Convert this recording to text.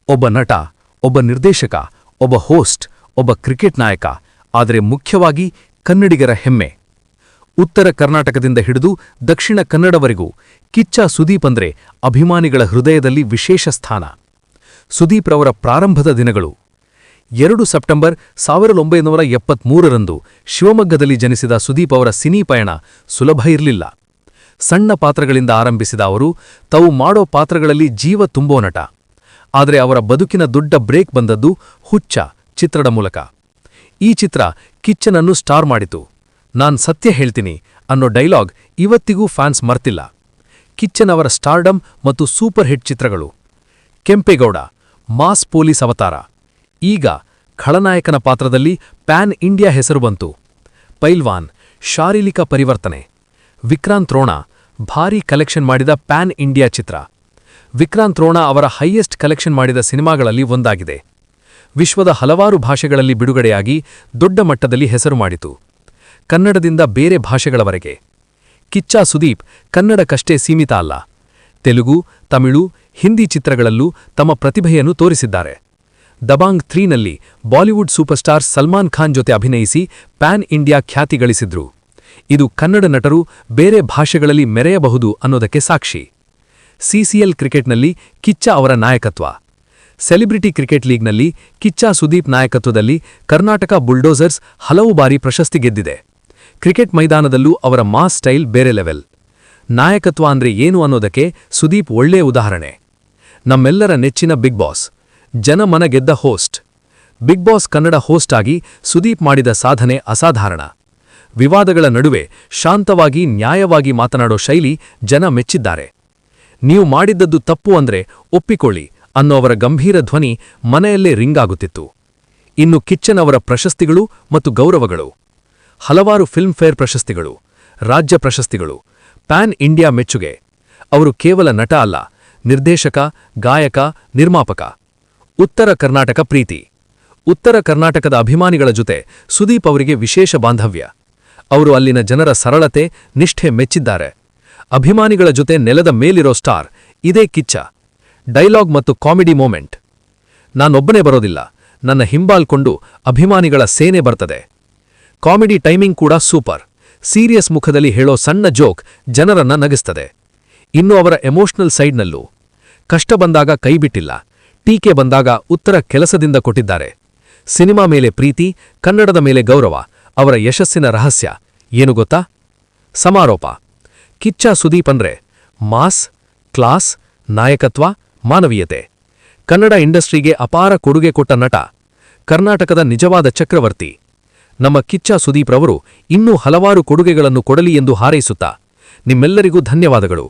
ಒಬ್ಬ ನಟ, ಒಬ್ಬ ನಿರ್ದೇಶಕ, ಒಬ್ಬ ಹೋಸ್ಟ್, ಒಬ್ಬ ಕ್ರಿಕೆಟ್ ನಾಯಕ, ಆದರೆ ಮುಖ್ಯವಾಗಿ ಕನ್ನಡಿಗರ ಹೆಮ್ಮೆ. ಉತ್ತರ ಕರ್ನಾಟಕದಿಂದ ಹಿಡಿದು ದಕ್ಷಿಣ ಕನ್ನಡವರೆಗೂ ಕಿಚ್ಚ ಸುದೀಪ್ ಅಂದ್ರೆ ಅಭಿಮಾನಿಗಳ ಹೃದಯದಲ್ಲಿ ವಿಶೇಷ ಸ್ಥಾನ. ಸುದೀಪ್ ರವರ ಪ್ರಾರಂಭದ ದಿನಗಳು. 2 ಸೆಪ್ಟೆಂಬರ್ 1973ರಂದು ಶಿವಮೊಗ್ಗದಲ್ಲಿ ಜನಿಸಿದ ಸುದೀಪ್ ಅವರ ಸಿನಿ ಪಯಣ ಸುಲಭ ಇರಲಿಲ್ಲ. ಸಣ್ಣ ಪಾತ್ರಗಳಿಂದ ಆರಂಭಿಸಿದ ಅವರು ತಾವು ಮಾಡೋ ಪಾತ್ರಗಳಲ್ಲಿ ಜೀವ ತುಂಬೋ ನಟ. ಆದರೆ ಅವರ ಬದುಕಿನ ದೊಡ್ಡ ಬ್ರೇಕ್ ಬಂದದ್ದು ಹುಚ್ಚ ಚಿತ್ರದ ಮೂಲಕ. ಈ ಚಿತ್ರ ಕಿಚ್ಚನನ್ನು ಸ್ಟಾರ್ ಮಾಡಿತು. ನಾನ್ ಸತ್ಯ ಹೇಳ್ತೀನಿ ಅನ್ನೋ ಡೈಲಾಗ್ ಇವತ್ತಿಗೂ ಫ್ಯಾನ್ಸ್ ಮರ್ತಿಲ್ಲ. ಕಿಚ್ಚನ್ ಅವರ ಸ್ಟಾರ್ಡಮ್ ಮತ್ತು ಸೂಪರ್ ಹಿಟ್ ಚಿತ್ರಗಳು: ಕೆಂಪೇಗೌಡ, ಮಾಸ್ ಪೊಲೀಸ್ ಅವತಾರ. ಈಗ ಖಳನಾಯಕನ ಪಾತ್ರದಲ್ಲಿ ಪ್ಯಾನ್ ಇಂಡಿಯಾ ಹೆಸರು ಬಂತು. ಪೈಲ್ವಾನ್, ಶಾರೀರಿಕ ಪರಿವರ್ತನೆ. ವಿಕ್ರಾಂತ್ ರೋಣ ಭಾರೀ ಕಲೆಕ್ಷನ್ ಮಾಡಿದ ಪ್ಯಾನ್ ಇಂಡಿಯಾ ಚಿತ್ರ. ವಿಕ್ರಾಂತ್ ರೋಣ ಅವರ ಹೈಯೆಸ್ಟ್ ಕಲೆಕ್ಷನ್ ಮಾಡಿದ ಸಿನಿಮಾಗಳಲ್ಲಿ ಒಂದಾಗಿದೆ. ವಿಶ್ವದ ಹಲವಾರು ಭಾಷೆಗಳಲ್ಲಿ ಬಿಡುಗಡೆಯಾಗಿ ದೊಡ್ಡ ಮಟ್ಟದಲ್ಲಿ ಹೆಸರು ಮಾಡಿತು. ಕನ್ನಡದಿಂದ ಬೇರೆ ಭಾಷೆಗಳವರೆಗೆ. ಕಿಚ್ಚ ಸುದೀಪ್ ಕನ್ನಡಕ್ಕಷ್ಟೇ ಸೀಮಿತ ಅಲ್ಲ, ತೆಲುಗು, ತಮಿಳು, ಹಿಂದಿ ಚಿತ್ರಗಳಲ್ಲೂ ತಮ್ಮ ಪ್ರತಿಭೆಯನ್ನು ತೋರಿಸಿದ್ದಾರೆ. ದಬಾಂಗ್ 3ನಲ್ಲಿ ಬಾಲಿವುಡ್ ಸೂಪರ್ಸ್ಟಾರ್ ಸಲ್ಮಾನ್ ಖಾನ್ ಜೊತೆ ಅಭಿನಯಿಸಿ ಪ್ಯಾನ್ ಇಂಡಿಯಾ ಖ್ಯಾತಿ ಗಳಿಸಿದ್ರು. ಇದು ಕನ್ನಡ ನಟರು ಬೇರೆ ಭಾಷೆಗಳಲ್ಲಿ ಮೆರೆಯಬಹುದು ಅನ್ನೋದಕ್ಕೆ ಸಾಕ್ಷಿ. ಸಿಸಿಎಲ್ ಕ್ರಿಕೆಟ್ನಲ್ಲಿ ಕಿಚ್ಚ ಅವರ ನಾಯಕತ್ವ. ಸೆಲೆಬ್ರಿಟಿ ಕ್ರಿಕೆಟ್ ಲೀಗ್ನಲ್ಲಿ ಕಿಚ್ಚ ಸುದೀಪ್ ನಾಯಕತ್ವದಲ್ಲಿ ಕರ್ನಾಟಕ ಬುಲ್ಡೋಸರ್ಸ್ ಹಲವು ಬಾರಿ ಪ್ರಶಸ್ತಿ ಗೆದ್ದಿದೆ. ಕ್ರಿಕೆಟ್ ಮೈದಾನದಲ್ಲೂ ಅವರ ಮಾಸ್ ಸ್ಟೈಲ್ ಬೇರೆ ಲೆವೆಲ್. ನಾಯಕತ್ವ ಅಂದ್ರೆ ಏನು ಅನ್ನೋದಕ್ಕೆ ಸುದೀಪ್ ಒಳ್ಳೆಯ ಉದಾಹರಣೆ. ನಮ್ಮೆಲ್ಲರ ನೆಚ್ಚಿನ ಬಿಗ್ ಬಾಸ್, ಜನಮನ ಗೆದ್ದ host. Bigg Boss Kannada host ಆಗಿ ಸುದೀಪ್ ಮಾಡಿದ ಸಾಧನೆ ಅಸಾಧಾರಣ. ವಿವಾದಗಳ ನಡುವೆ ಶಾಂತವಾಗಿ ನ್ಯಾಯವಾಗಿ ಮಾತನಾಡೋ ಶೈಲಿ ಜನ ಮೆಚ್ಚಿದ್ದಾರೆ. ನೀವು ಮಾಡಿದ್ದದ್ದು ತಪ್ಪು ಅಂದ್ರೆ ಒಪ್ಪಿಕೊಳ್ಳಿ ಅನ್ನೋ ಅವರ ಗಂಭೀರ ಧ್ವನಿ ಮನೆಯಲ್ಲೇ ರಿಂಗಾಗುತ್ತಿತ್ತು. ಇನ್ನು ಕಿಚ್ಚನ್ ಅವರ ಪ್ರಶಸ್ತಿಗಳು ಮತ್ತು ಗೌರವಗಳು: ಹಲವಾರು ಫಿಲ್ಮ್ಫೇರ್ ಪ್ರಶಸ್ತಿಗಳು, ರಾಜ್ಯ ಪ್ರಶಸ್ತಿಗಳು, ಪ್ಯಾನ್ ಇಂಡಿಯಾ ಮೆಚ್ಚುಗೆ. ಅವರು ಕೇವಲ ನಟ ಅಲ್ಲ, ನಿರ್ದೇಶಕ, ಗಾಯಕ, ನಿರ್ಮಾಪಕ. ಉತ್ತರ ಕರ್ನಾಟಕ ಪ್ರೀತಿ. ಉತ್ತರ ಕರ್ನಾಟಕದ ಅಭಿಮಾನಿಗಳ ಜೊತೆ ಸುದೀಪ್ ಅವರಿಗೆ ವಿಶೇಷ ಬಾಂಧವ್ಯ. ಅವರು ಅಲ್ಲಿನ ಜನರ ಸರಳತೆ, ನಿಷ್ಠೆ ಮೆಚ್ಚಿದ್ದಾರೆ. ಅಭಿಮಾನಿಗಳ ಜೊತೆ ನೆಲದ ಮೇಲಿರೋ ಸ್ಟಾರ್ ಇದೇ ಕಿಚ್ಚ. ಡೈಲಾಗ್ ಮತ್ತು ಕಾಮಿಡಿ ಮೂಮೆಂಟ್: ನಾನೊಬ್ಬನೇ ಬರೋದಿಲ್ಲ, ನನ್ನ ಹಿಂಬಾಲ್ಕೊಂಡು ಅಭಿಮಾನಿಗಳ ಸೇನೆ ಬರ್ತದೆ. ಕಾಮಿಡಿ ಟೈಮಿಂಗ್ ಕೂಡ ಸೂಪರ್. ಸೀರಿಯಸ್ ಮುಖದಲ್ಲಿ ಹೇಳೋ ಸಣ್ಣ ಜೋಕ್ ಜನರನ್ನ ನಗಿಸ್ತದೆ. ಇನ್ನು ಅವರ ಎಮೋಷನಲ್ ಸೈಡ್ನಲ್ಲೂ ಕಷ್ಟ ಬಂದಾಗ ಕೈಬಿಟ್ಟಿಲ್ಲ, ಟೀಕೆ ಬಂದಾಗ ಉತ್ತರ ಕೆಲಸದಿಂದ ಕೊಟ್ಟಿದ್ದಾರೆ. ಸಿನಿಮಾ ಮೇಲೆ ಪ್ರೀತಿ, ಕನ್ನಡದ ಮೇಲೆ ಗೌರವ ಅವರ ಯಶಸ್ಸಿನ ರಹಸ್ಯ ಏನು ಗೊತ್ತಾ? ಸಮಾರೋಪ: ಕಿಚ್ಚ ಸುದೀಪ್ ಅಂದ್ರೆ ಮಾಸ್, ಕ್ಲಾಸ್, ನಾಯಕತ್ವ, ಮಾನವೀಯತೆ. ಕನ್ನಡ ಇಂಡಸ್ಟ್ರಿಗೆ ಅಪಾರ ಕೊಡುಗೆ ಕೊಟ್ಟ ನಟ, ಕರ್ನಾಟಕದ ನಿಜವಾದ ಚಕ್ರವರ್ತಿ. ನಮ್ಮ ಕಿಚ್ಚ ಸುದೀಪ್ ರವರು ಇನ್ನೂ ಹಲವಾರು ಕೊಡುಗೆಗಳನ್ನು ಕೊಡಲಿ ಎಂದು ಹಾರೈಸುತ್ತಾ ನಿಮ್ಮೆಲ್ಲರಿಗೂ ಧನ್ಯವಾದಗಳು.